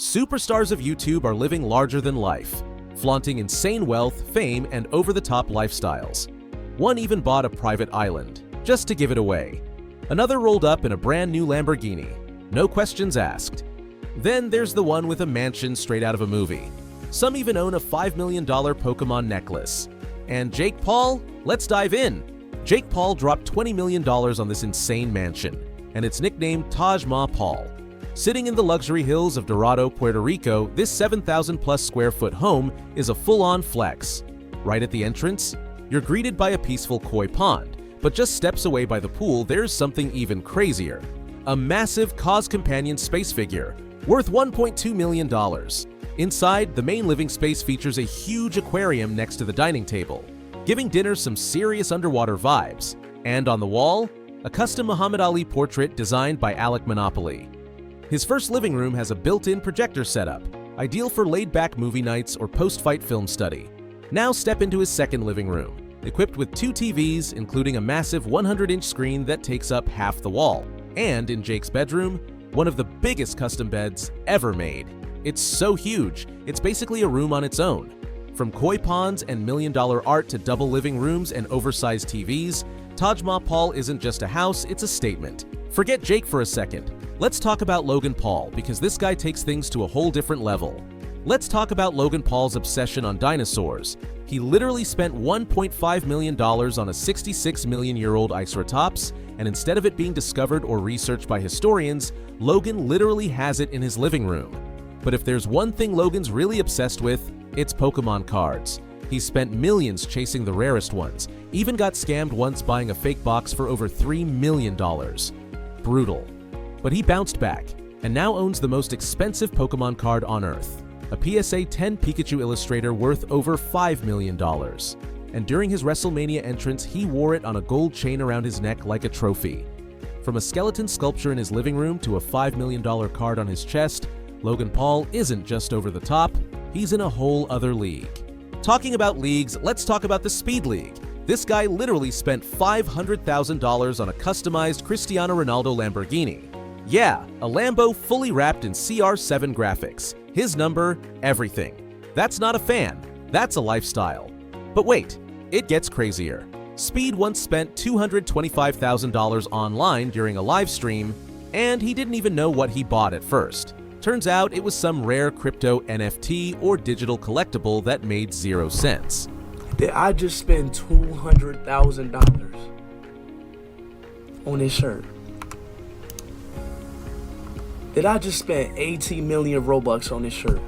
Superstars of YouTube are living larger than life, flaunting insane wealth, fame, and over-the-top lifestyles. One even bought a private island, just to give it away. Another rolled up in a brand new Lamborghini, no questions asked. Then there's the one with a mansion straight out of a movie. Some even own a $5 million Pokemon necklace. And Jake Paul? Let's dive in. Jake Paul dropped $20 million on this insane mansion, and it's nicknamed Taj Mahal. Sitting in the luxury hills of Dorado, Puerto Rico, this 7,000-plus square foot home is a full-on flex. Right at the entrance, you're greeted by a peaceful koi pond, but just steps away by the pool, there's something even crazier. A massive Cause Companion space figure, worth $1.2 million. Inside, the main living space features a huge aquarium next to the dining table, giving dinner some serious underwater vibes. And on the wall, a custom Muhammad Ali portrait designed by Alec Monopoly. His first living room has a built-in projector setup, ideal for laid-back movie nights or post-fight film study. Now step into his second living room, equipped with 2 TVs, including a massive 100-inch screen that takes up half the wall. And in Jake's bedroom, one of the biggest custom beds ever made. It's so huge, it's basically a room on its own. From koi ponds and million-dollar art to double living rooms and oversized TVs, Taj Mahal isn't just a house, it's a statement. Forget Jake for a second. Let's talk about Logan Paul, because this guy takes things to a whole different level. Let's talk about Logan Paul's obsession on dinosaurs. He literally spent $1.5 million on a 66-million-year-old Iceratops, and instead of it being discovered or researched by historians, Logan literally has it in his living room. But if there's one thing Logan's really obsessed with, it's Pokemon cards. He's spent millions chasing the rarest ones, even got scammed once buying a fake box for over $3 million. Brutal. But he bounced back, and now owns the most expensive Pokemon card on Earth, a PSA 10 Pikachu illustrator worth over $5 million. And during his WrestleMania entrance, he wore it on a gold chain around his neck like a trophy. From a skeleton sculpture in his living room to a $5 million card on his chest, Logan Paul isn't just over the top, he's in a whole other league. Talking about leagues, let's talk about the Speed League. This guy literally spent $500,000 on a customized Cristiano Ronaldo Lamborghini. Yeah, a Lambo fully wrapped in CR7 graphics. His number, everything. That's not a fan, that's a lifestyle. But wait, it gets crazier. Speed once spent $225,000 online during a live stream, and he didn't even know what he bought at first. Turns out it was some rare crypto NFT or digital collectible that made 0 sense. Did I just spend $200,000 on this shirt? Did I just spend 18 million Robux on this shirt?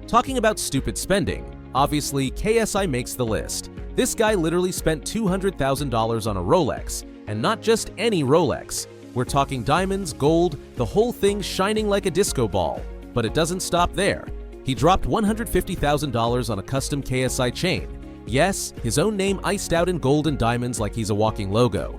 Talking about stupid spending, obviously KSI makes the list. This guy literally spent $200,000 on a Rolex, and not just any Rolex. We're talking diamonds, gold, the whole thing shining like a disco ball. But it doesn't stop there. He dropped $150,000 on a custom KSI chain. Yes, his own name iced out in gold and diamonds like he's a walking logo.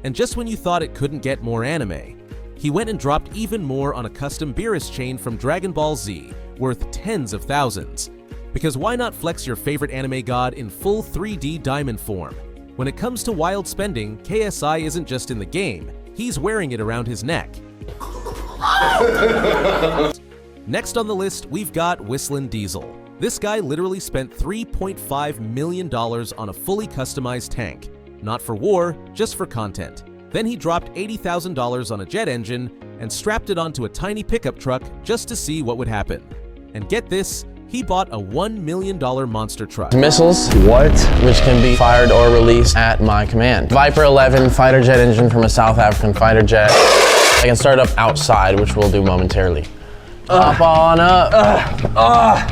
And just when you thought it couldn't get more anime, he went and dropped even more on a custom Beerus chain from Dragon Ball Z, worth tens of thousands. Because why not flex your favorite anime god in full 3D diamond form? When it comes to wild spending, KSI isn't just in the game, he's wearing it around his neck. Next on the list, we've got WhistlinDiesel. This guy literally spent $3.5 million on a fully customized tank. Not for war, just for content. Then he dropped $80,000 on a jet engine and strapped it onto a tiny pickup truck just to see what would happen. And get this, he bought a $1 million monster truck. Missiles, which can be fired or released at my command. Viper 11 fighter jet engine from a South African fighter jet. I can start up outside, which we'll do momentarily. Hop on up.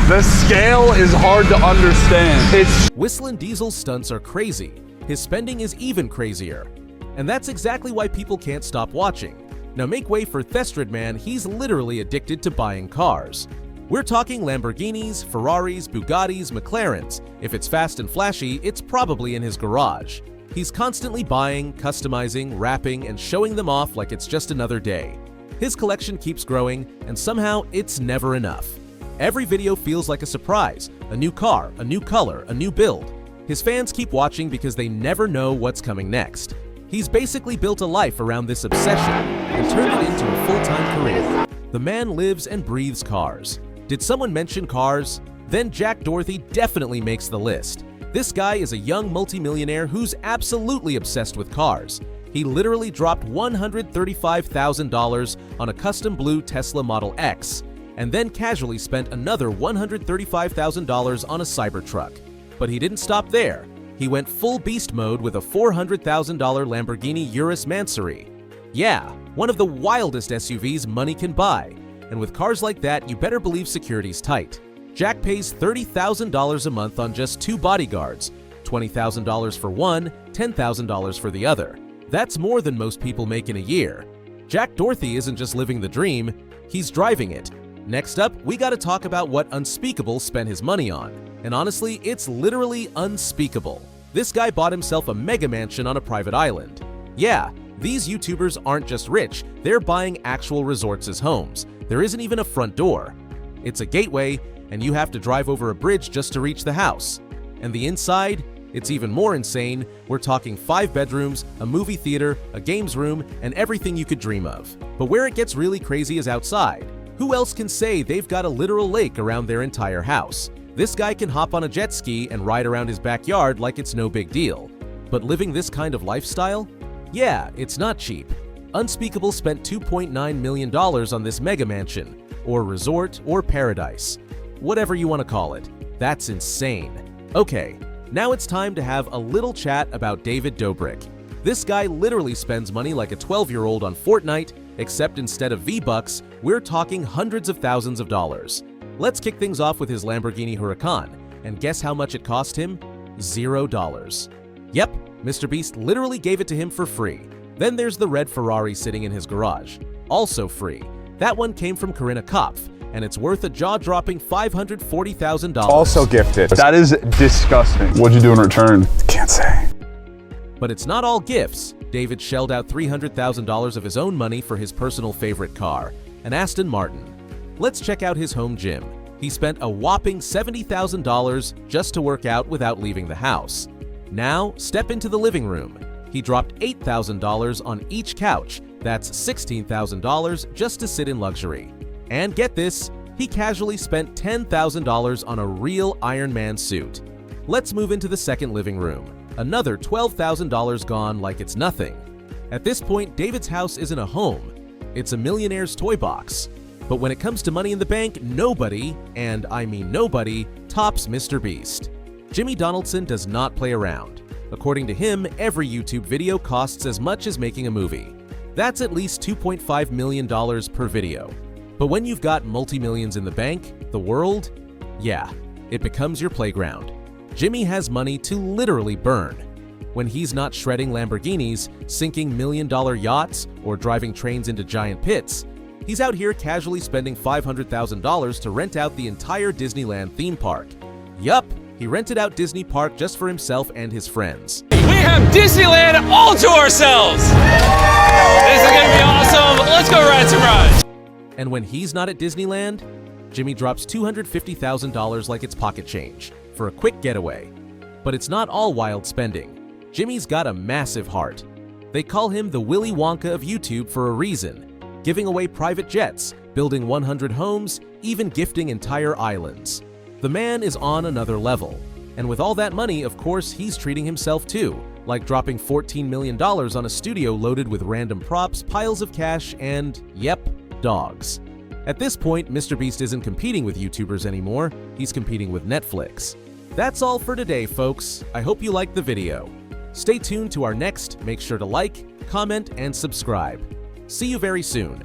The scale is hard to understand. WhistlinDiesel's stunts are crazy. His spending is even crazier. And that's exactly why people can't stop watching. Now make way for Thestradmann, he's literally addicted to buying cars. We're talking Lamborghinis, Ferraris, Bugattis, McLarens. If it's fast and flashy, it's probably in his garage. He's constantly buying, customizing, wrapping, and showing them off like it's just another day. His collection keeps growing, and somehow it's never enough. Every video feels like a surprise, a new car, a new color, a new build. His fans keep watching because they never know what's coming next. He's basically built a life around this obsession and turned it into a The man lives and breathes cars. Did someone mention cars? Then Jack Dorthey definitely makes the list. This guy is a young multimillionaire who's absolutely obsessed with cars. He literally dropped $135,000 on a custom blue Tesla Model X, and then casually spent another $135,000 on a Cybertruck. But he didn't stop there. He went full beast mode with a $400,000 Lamborghini Urus Mansory. Yeah, one of the wildest SUVs money can buy. And with cars like that, you better believe security's tight. Jack pays $30,000 a month on just 2 bodyguards, $20,000 for one, $10,000 for the other. That's more than most people make in a year. Jack Dorthey isn't just living the dream, he's driving it. Next up, we gotta talk about what Unspeakable spent his money on. And honestly, it's literally unspeakable. This guy bought himself a mega mansion on a private island. Yeah, these YouTubers aren't just rich, they're buying actual resorts as homes. There isn't even a front door. It's a gateway, and you have to drive over a bridge just to reach the house. And the inside? It's even more insane. We're talking 5 bedrooms, a movie theater, a games room, and everything you could dream of. But where it gets really crazy is outside. Who else can say they've got a literal lake around their entire house? This guy can hop on a jet ski and ride around his backyard like it's no big deal. But living this kind of lifestyle? Yeah, it's not cheap. Unspeakable spent $2.9 million on this mega mansion, or resort, or paradise. Whatever you want to call it. That's insane. Okay, now it's time to have a little chat about DavidDobrik. This guy literally spends money like a 12-year-old on Fortnite, except instead of V-Bucks, we're talking hundreds of thousands of dollars. Let's kick things off with his Lamborghini Huracan, and guess how much it cost him? $0. Yep, MrBeast literally gave it to him for free. Then there's the red Ferrari sitting in his garage, also free. That one came from Corinna Kopf, and it's worth a jaw-dropping $540,000. Also gifted. That is disgusting. What'd you do in return? Can't say. But it's not all gifts. David shelled out $300,000 of his own money for his personal favorite car, an Aston Martin. Let's check out his home gym. He spent a whopping $70,000 just to work out without leaving the house. Now, step into the living room. He dropped $8,000 on each couch. That's $16,000 just to sit in luxury. And get this, he casually spent $10,000 on a real Iron Man suit. Let's move into the second living room. Another $12,000 gone like it's nothing. At this point, David's house isn't a home. It's a millionaire's toy box. But when it comes to money in the bank, nobody, and I mean nobody, tops MrBeast. Jimmy Donaldson does not play around. According to him, every YouTube video costs as much as making a movie. That's at least $2.5 million per video. But when you've got multi-millions in the bank, the world, yeah, it becomes your playground. Jimmy has money to literally burn. When he's not shredding Lamborghinis, sinking million-dollar yachts, or driving trains into giant pits, he's out here casually spending $500,000 to rent out the entire Disneyland theme park. Yup, he rented out Disney Park just for himself and his friends. We have Disneyland all to ourselves! This is gonna be awesome! Let's go ride some rides! And when he's not at Disneyland, Jimmy drops $250,000 like it's pocket change for a quick getaway. But it's not all wild spending. Jimmy's got a massive heart. They call him the Willy Wonka of YouTube for a reason, giving away private jets, building 100 homes, even gifting entire islands. The man is on another level. And with all that money, of course, he's treating himself too, like dropping $14 million on a studio loaded with random props, piles of cash, and, yep, dogs. At this point, MrBeast isn't competing with YouTubers anymore, he's competing with Netflix. That's all for today, folks. I hope you liked the video. Stay tuned to our next. Make sure to like, comment, and subscribe. See you very soon.